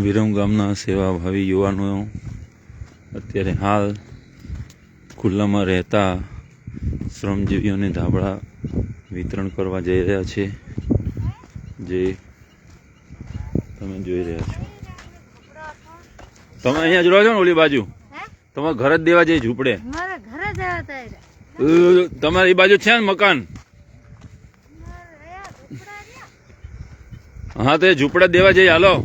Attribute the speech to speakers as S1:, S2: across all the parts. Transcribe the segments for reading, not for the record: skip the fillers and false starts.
S1: વિરમ ગામના સેવાભાવી યુવાનો અત્યારે હાલ ખુલ્લામાં રહેતા શ્રમજીવીઓને ધાબળા વિતરણ કરવા જઈ રહ્યા છે, જે તમે જોઈ રહ્યા છો. તમે અહીંયા જ રહો છો ને? ઓલી બાજુ તમારે ઘર જ દેવા જઈ ઝૂંપડે? તમારે એ બાજુ છે ને મકાન? હા, તો એ ઝૂંપડા દેવા જઈ. હાલો,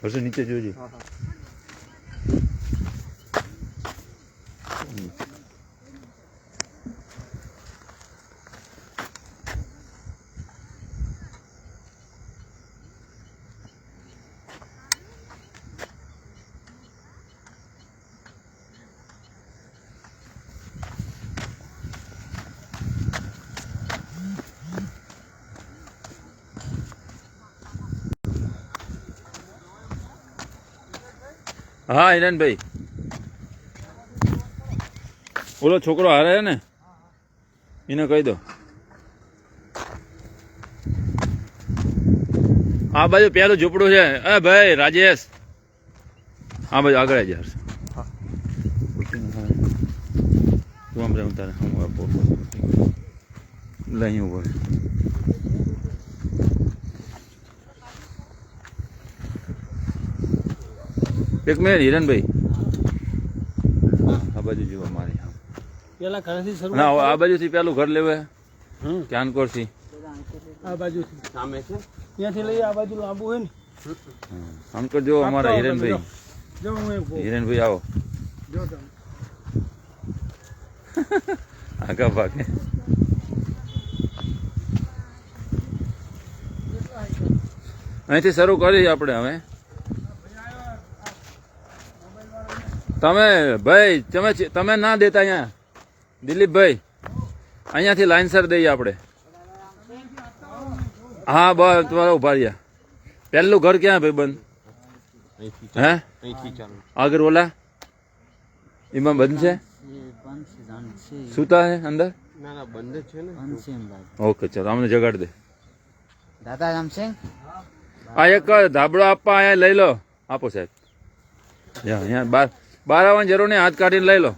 S1: હર્ષ નીચે જોજો. હા હિરેનભાઈ, ઓલો છોકરો હારે ને એને કહી દો. આ બાજુ પેલું ઝૂંપડું છે. એ ભાઈ રાજેશ, આ બાજુ આગળ જ યાર. તું આમ હું તારે હું આપો લઈ ઉભો. એક મિનિટ હિરણભાઈ, આ બાજુ જોવા મારી.
S2: પેલા ઘરેથી શરૂ
S1: ના, આ બાજુથી પેલું ઘર લેવું ક્યાનકોર થી
S2: આ બાજુથી સામે છે, ત્યાંથી લઈ આ બાજુ લાંબુ હોય ને.
S1: આમ તો જો અમારા હિરણભાઈ,
S2: જો હું
S1: હિરણભાઈ આવો.
S2: જો તમે
S1: આગા ભાગે. અહીંથી શરૂ કરી આપણે હવે. તમે ભાઈ તમે ના દેતા અહીંયા દિલીપભાઈ, અહીંયાથી લાઈનસર દઈએ આપણે. હા બસ તમારા ઉભા રહ્યા. પહેલું ઘર ક્યાં ભાઈ બંધ? હે આગળ ઓલા એમાં બંધ છે? સુતા હે અંદર? ઓકે ચાલો, અમને જગાડ દે.
S3: દાદા રામસિંહ,
S1: આ એક ધાબળો આપવા અહીંયા લઈ લો. આપો સાહેબ. અહીંયા બાર આવવાની જરૂર નહીં, હાથ કાઢીને લઈ લો,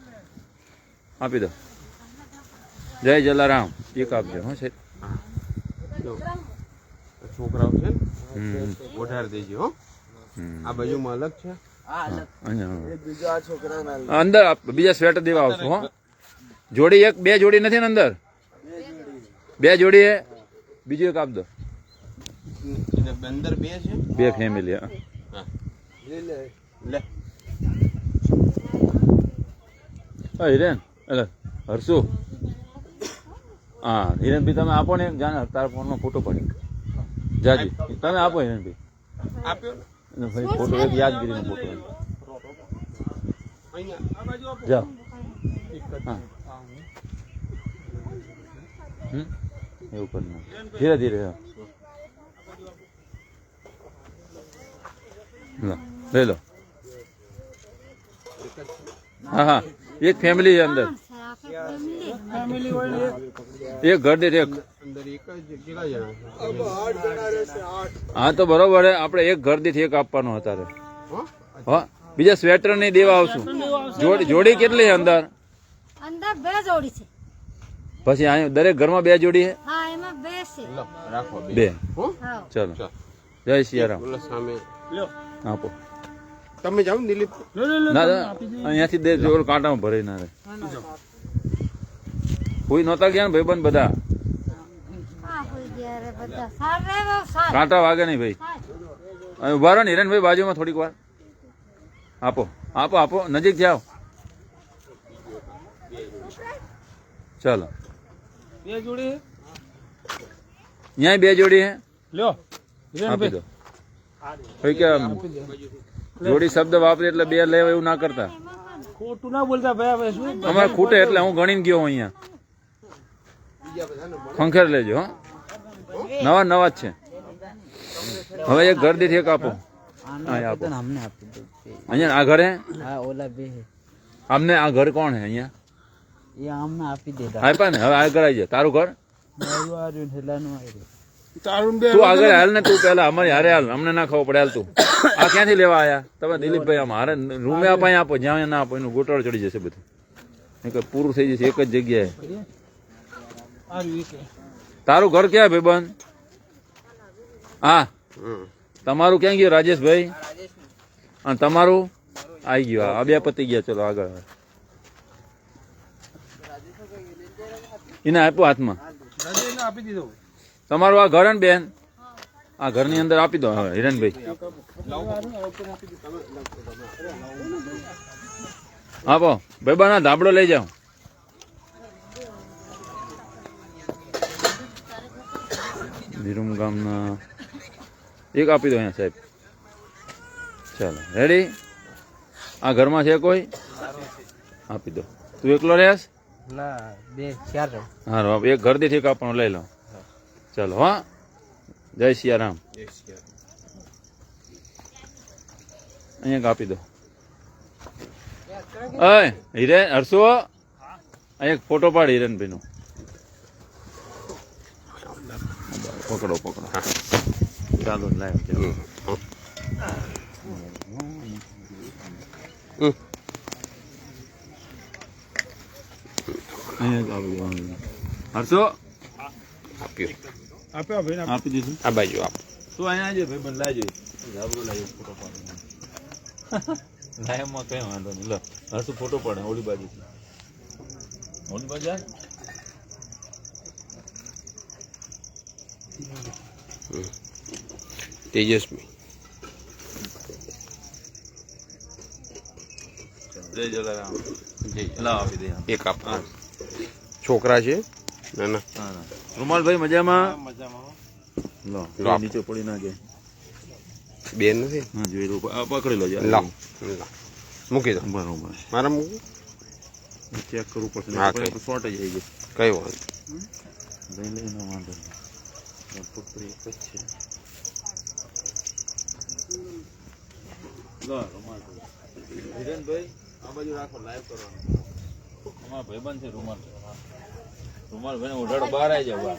S1: આપી દો. જય જલારામ. એક આપજો. હા સાહેબ,
S4: છોકરાઓ છે ને વધારે દેજો. હો, આ બાજુમાં અલગ છે.
S1: અંદર બીજા સ્વેટર દેવા આવશું. હો, જોડી એક બે જોડી નથી ને અંદર? બે જોડી હે, બીજું એક આપ દો.
S4: અંદર બે છે,
S1: બે ફેમિલી.
S4: લે
S1: હિરેન, એટલે હરસુ. હા હિરેનભાઈ તમે આપો ને, જાણે તારા ફોનમાં ફોટો પડી. જાજી તમે આપો હિરેનભાઈ.
S4: આપ્યો
S1: ને ભાઈ ફોટો એક યાદગીરીનો ફોટો. જાઓ. હા એવું કરી નાખ. ધીરે ધીરે. લઈ લો. હા હા, એક ફેમિલી અંદર, એક ઘર દીઠ એક.
S4: અંદર એક જ કેટલા જણા?
S1: હા તો બરોબર. આપણે એક ઘર દીઠ એક આપવાનો અત્યારે. હા, બીજા સ્વેટર નહીં દેવા આવશું. જોડી કેટલી અંદર?
S5: અંદર બે જોડી છે.
S1: પછી અહીંયા દરેક ઘરમાં બે જોડી છે.
S5: હા, એમાં બે છે.
S4: રાખો
S1: બે.
S5: હા.
S1: ચલો, જય સિયારામ.
S4: ઓલા સામે
S1: આપો.
S4: તમે જાઓ ને દિલીપ.
S1: ના અહીંયાથી દે, કાંટામાં ભરાઈ ના રહે. કોઈ નહોતા ગયા ને ભાઈબંધ બધા?
S5: હા, હોઈ ગયા રે બધા. સાર રે બહુ સાર.
S1: કાંટા વાગે નહીં ભાઈ. અહીં ઉભા રહો ને હિરણભાઈ, બાજુમાં થોડીક વાર. આપો આપો આપો, નજીક જાઓ. ચાલો,
S2: બે જોડી
S1: અહીંયા બે જોડી હે.
S2: લ્યો
S1: આપી દો. ભાઈ કે જોડી શબ્દ વાપરે એટલે બે લેવા એવું ના કરતા.
S2: ખોટું ના બોલતા ભાઈ. હવે શું
S1: અમારે ખૂટે એટલે હું ગણીને ગયો અહીંયા. ખંખેર લેજો. હો, નવા નવા જ છે. હવે એક ઘર દીઠ એક આપો. અહીંયા આપો.
S3: અમને આપી દો.
S1: અહીંયા આ ઘરે
S3: હા, ઓલા બે
S1: અમને આ ઘર કોણ હે અહીંયા?
S3: એ અમને આપી દેતા
S1: આપ્યા ને હવે આગળ આવી જાય તારું ઘર
S3: મારું આવ્યું ઠેલાનું આવ્યું
S2: તારું બે
S1: તું આગળ હાલ ને તું પેલા અમારી હારે હાલ અમને ના ખબર પડે હાલ તું આ ક્યાંથી લેવા આયા તમે દિલીપભાઈ આમ હારે રૂમે અપાય આપો જ્યાં ના આપો એનું ગોટાળો ચડી જશે બધું નહીંતર પૂરું થઈ જશે એક જ જગ્યાએ
S2: આવ્યું કે
S1: તારું ઘર ક્યાં ભાઈબંધ હા તમારું ક્યાં ગયું રાજેશભાઈ અને તમારું આવી ગયું આ બે પતી ગયા ચલો આગળ એને આપ્યો હાથમાં
S2: રાજાને આપી દીધો
S1: તમારું આ ઘર ને બેન આ ઘરની અંદર આપી દો હવે હિરણભાઈ આપો ભાઈબંધ આ ધાબળો લઈ જાઓ વિરુમ ગામના એક આપી દો અહીંયા સાહેબ ચાલો રેડી આ ઘરમાં છે કોઈ આપી દો તું એકલો રહેશ
S3: ના 2-4 જણ
S1: હા એક ઘરથી ઠીક આપણું લઈ લો ચાલો હા જય સિયારામ અહીંયા આપી દો અય હિરેન હરસો અહીંયા એક ફોટો પાડ હિરેનભાઈ નો પકડો પકડો ચાલો લાવ ચાલો અહીંયા આપી દો હરસો
S4: આપ્યું
S2: આપ્યા ભાઈ
S1: આપી દીધું
S4: આ બાજુ આપ
S1: તું અહીંયા આવજે ભાઈ બંધ લાવજો ઝાબરો લાવજો ફોટો પાડો લાયમાં કઈ વાંધો નહીં લો હરસુ ફોટો પાડે ઓલી બાજુ ઓલી બાજુ આ
S4: તેજસ્વી
S1: જય જલારામ લાવ આપી દે
S4: એક આપ છોકરા છે ના ના
S1: હા રૂમાલભાઈ મજામાં લો
S4: લો.
S1: નીચે પડી નાખે
S4: બેન નથી
S1: હા જોઈ લો આ પકડી લો
S4: લાવ લાવ મૂકી દો
S1: બરોબર
S4: મારા મૂકું
S1: ચેક કરવું પડશે
S4: હા,
S1: નહીં
S4: કઈ.
S1: તો શોર્ટ જ આવી ગઈ
S4: કઈ વાંધો
S1: લઈ લઈને વાંધો નહીં ફૂટપડી એક જ છે લો રૂમાલભાઈ હિરેનભાઈ આ બાજુ રાખો લાઈવ કરવાનું અમારા ભાઈબંધ છે રૂમાલભાઈને ઉઢાડો બહાર આવી જાવ બહાર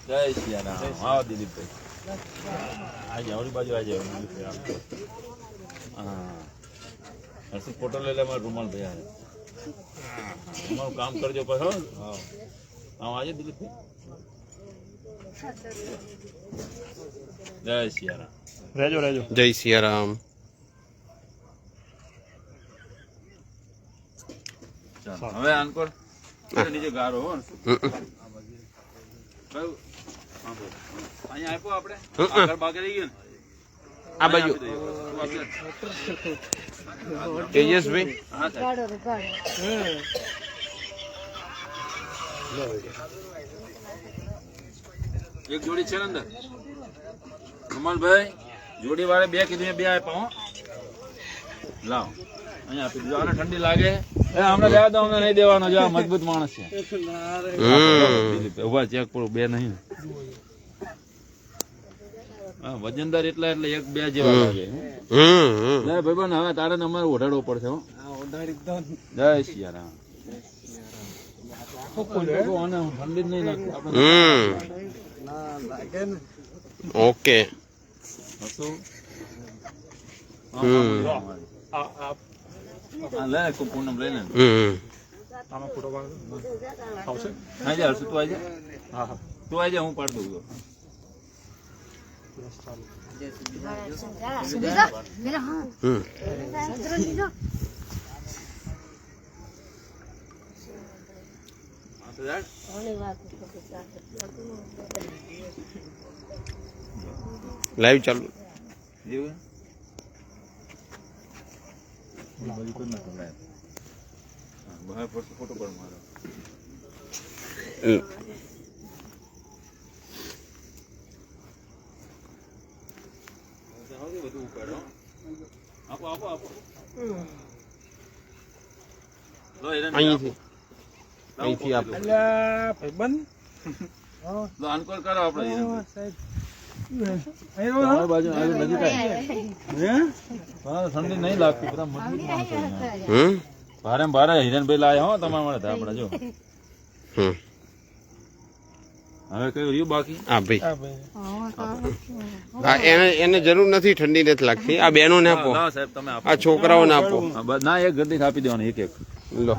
S1: જય સિયારામ હા દિલીપભાઈ આવી જાવ ઓલી બાજુ આવી જાવ હા હર્ષિત ફોટો લઈ લે મારા રૂમાલભાઈ આવે તમારું કામ કરજો પછી હો હા આજે દિલીપભાઈ જય સિયારામ
S2: રહેજો રહેજો
S4: જય સિયારામ
S1: ચાલો હવે આનકોર નીચે ગારો હો કયું હા બોલ અહીંયા આપ્યો આપણે આગળ બાગે રહી ગયો ને
S4: આ બાજુ તેજસ્વી
S1: હા સાહેબ
S5: ગાડો ગાડો
S1: એક જોડી છે ને અંદર કમલભાઈ જોડી વાળે બે કીધું બે આપ્યા હો લાવ અહીંયા આપી દીધું આને ઠંડી લાગે એ અમને લેવા દો અમને નહીં દેવાનો જો આ મજબૂત માણસ છે ઉભા ચેક પડું બે નહીં હા વજનદાર એટલે એક બે જેવા લાગે લે ભાઈબંધ હવે તારે ને અમારે ઓઢાડવો પડશે હો જય સિયારામ આને ઠંડી જ નહીં લાગતી આપણે
S4: ઓકે
S1: હતું
S4: હમ.
S1: લે પૂનમ લઈ લે
S2: આમાં ફોટો આવશે
S1: હા જા હર્ષ તું આવી જા
S2: હા હા
S1: તું આવી જા હું પાડી દઉં
S5: સુધીરા મેરા હા સદરો લીધો ઓલી વાત
S4: લાઈવ ચાલુ
S1: એવું બાજુ કોઈ ના કરાય બહાર ફોટો પર મારો બધું ઉપાડો આપો આપો આપો લો હિરણ
S4: અહીંથી અહીંથી આપ
S2: એટલે ભાઈબંધ
S1: લો અનકોલ કરો આપણે હિરણ
S2: સાહેબ
S1: તમારી બાજુ આવી નજીક આવી હે હા ઠંડી નહીં લાગતી બધા મજબૂત માણસો છે. ભારે ને ભારે હિરણભાઈ લાયા હો તમારા માટે ધાબળા જો.
S4: હમ
S1: હવે કયું રહ્યું બાકી?
S4: હા ભાઈ
S2: હા ભાઈ
S4: હા એને જરૂર નથી, ઠંડી નથી લાગતી. આ બેનો ને આપો,
S1: લાવો સાહેબ તમે આપો.
S4: આ છોકરાઓને આપો.
S1: હા, ના એક ગદ્દી આપી દેવાની એક એક
S4: લો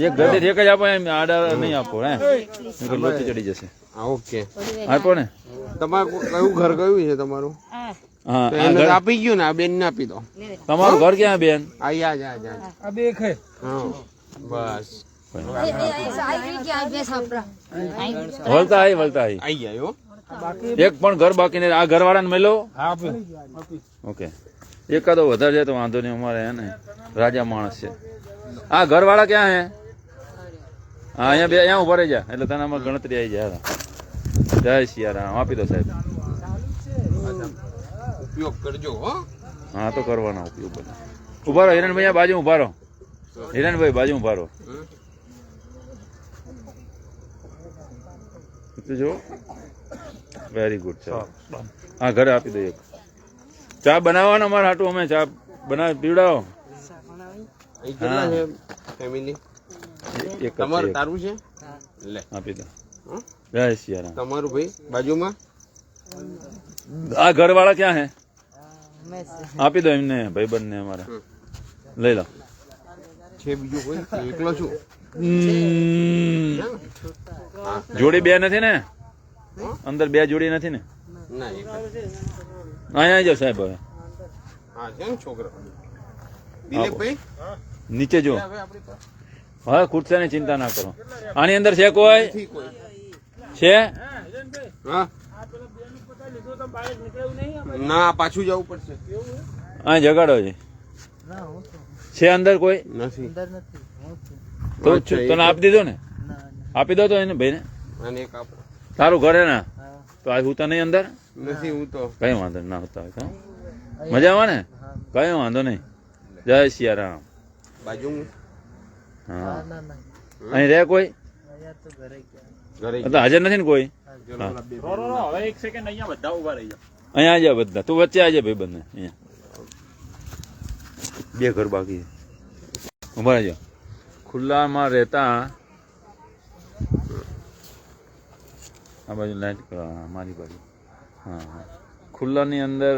S1: એક ગદ્દી એક જ આપો એમ આડા નહીં આપો હે નહીંતર લોચી ચડી જશે.
S4: હા ઓકે.
S1: આપો ને.
S4: તમારું કયું ઘર કયું છે તમારું?
S5: હા
S1: હા
S4: તો
S1: આ
S4: એને
S1: ઘર-
S4: તો આપી ગયું ને, આ બેન ને આપી દો.
S1: તમારું ઘર ક્યાં બેન?
S4: આ યા જા જા.
S2: આ બે ખે
S4: હા બસ
S5: આવી ગયા બે સાપરા
S1: વળતા આવી
S4: આઈ જાય હો.
S1: એક પણ ઘર બાકી નહીં. આ ઘર વાળાને મળ્યો.
S2: હા આપી
S1: ઓકે એકાદો વધારે જાય તો વાંધો નહીં, અમારે હે ને રાજા માણસ છે. આ ઘર વાળા ક્યાં હે? હા અહીંયા બે અહીંયા ઉભા રહી જા એટલે તને આમાં ગણતરી આવી જાય. જય સિયારામ આપી દો સાહેબ.
S4: ઉપયોગ કરજો હો.
S1: હા તો કરવાનો ઉપયોગ બધો. ઉભા રહો હિરણભાઈ, આ બાજુ ઉભા રહો. હિરણભાઈ બાજુ ઉભા રહો. જો વેરી ગુડ. ચાલો હા ઘરે આપી દો. એક ચા બનાવવાનો અમારા હાટું, અમે ચા બનાવી પીવડાવો.
S4: અહીં કેટલા છે ફેમિલી?
S1: એક જ
S4: તમારું
S1: છે, એક.
S4: તારું છે? લે
S1: આપી દો.
S4: હં?
S1: જય સિયારામ.
S4: તમારું ભાઈ બાજુમાં?
S1: આ ઘર વાળા ક્યાં હે? આપી દો એમને ભાઈબંધ ને અમારા. લઈ લો.
S4: છે બીજું કોઈ? એકલો છું.
S1: જોડી બે નથી ને? અંદર બે જોડી નથી ને?
S4: ના એક જ.
S1: અહીંયા આવી જાઓ સાહેબ. હવે
S4: હા છે ને છોકરો. દિલીપભાઈ
S1: નીચે જો.
S4: હવે આપણી પાસે
S1: હવે ખુરશાની ચિંતા ના કરો. આની અંદર છે કોઈ?
S4: નથી કોઈ.
S1: છે?
S4: હા ના પાછું જવું પડશે.
S1: અહીં જગાડો છે.
S3: ના હું તો
S1: છે અંદર કોઈ?
S4: નથી.
S3: અંદર નથી હું છું.
S1: તો
S4: અચ્છા,
S1: તને આપી દીધો ને?
S3: ના
S1: આપી દો તો એને ભાઈને.
S4: અને એક આપો.
S1: તારું ઘરે ને
S3: હા
S1: તો આ હુતા નહીં અંદર?
S4: નથી હું તો
S1: કઈ વાંધો નહીં, ના હોતા હોય તો. મજામાં ને? કઈ વાંધો નહીં. જય સિયારામ.
S4: બાજુમાં
S1: હા
S3: ના ના
S1: અહીં રહે કોઈ?
S3: અહીંયા તો ઘરે ગયા
S4: ઘરે
S1: એટલે હાજર નથી ને કોઈ?
S4: ચલો,
S1: હા.
S4: ઓલા બે
S1: અહીંયા આવી જા બધા. તું વચ્ચે આવી જા ભાઈ બંને. અહીંયા બે ઘર બાકી છે. ઉભા રહેજો. ખુલ્લામાં રહેતા આ બાજુ લાઈટ કરો. હા, મારી બાજુ. હા હા ખુલ્લાની અંદર